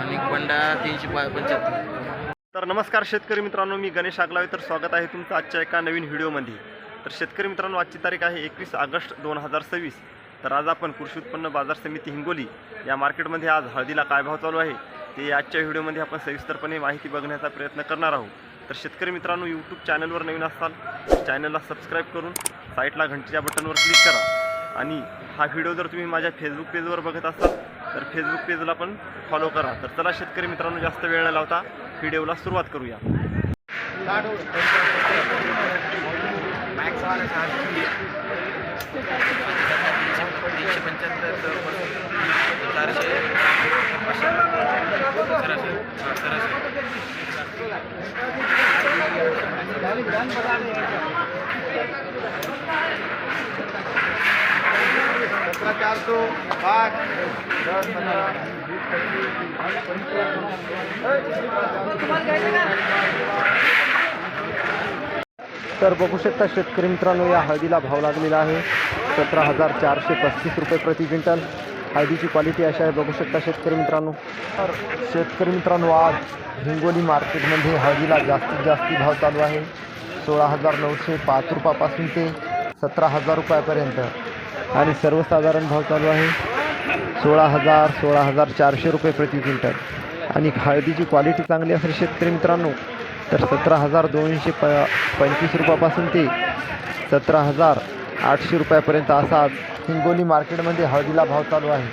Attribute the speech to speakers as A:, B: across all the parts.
A: आणि बंडा 375.
B: तर नमस्कार शेतकरी मित्रांनो, मी गणेश आगलावे. तर स्वागत आहे तुमचं आजच्या एका नवीन व्हिडिओमध्ये. तर शेतकरी मित्रांनो, आजची तारीख आहे 21 ऑगस्ट 2026. तर आज आपण कृषी उत्पन्न बाजार समिती हिंगोली या मार्केटमध्ये आज हळदीला काय भाव चालू आहे ते आजच्या व्हिडिओमध्ये आपण सविस्तरपणे माहिती बघण्याचा प्रयत्न करणार आहोत. तर शेतकरी मित्रांनो, यूट्यूब चॅनलवर नवीन असाल चॅनलला सबस्क्राईब करून साईडला घंटीच्या बटनवर क्लिक करा. आणि हा व्हिडिओ जर तुम्ही माझ्या फेसबुक पेजवर बघत असाल तर फेसबुक पेजला पण फॉलो करा. तर चला शेतकरी मित्रांनो, जास्त वेळ न लावता व्हिडिओला सुरुवात करूया. तर बघू शकता शेतकरी मित्रांनो, या हळदीला भाव लागलेला आहे 17,435 रुपये प्रति क्विंटल. हळदीची क्वालिटी अशी आहे, बघू शकता शेतकरी मित्रांनो. तर शेतकरी मित्रांनो, आज हिंगोली मार्केटमध्ये हळदीला जास्तीत जास्त भाव चालू आहे 16,905 रुपयापासून ते 17,000 रुपयापर्यंत. आणि सर्वसाधारण भाव चालू आहे 16,400 रुपये प्रति क्विंटल. आणि हळदीची क्वालिटी चांगली असेल शेतकरी मित्रांनो तर 17,225 रुपयापासून ते 17,800 रुपयापर्यंत असा आज हिंगोली मार्केटमध्ये हळदीला भाव चालू आहे.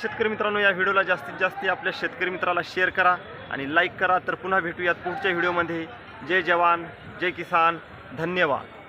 B: शेतकरी मित्रांनो, या व्हिडिओला जास्तीत जास्त आपल्या शेतकरी मित्राला शेअर करा आणि लाईक करा. तर पुन्हा भेटूयात पुढच्या व्हिडिओमध्ये. जय जवान, जय किसान, धन्यवाद.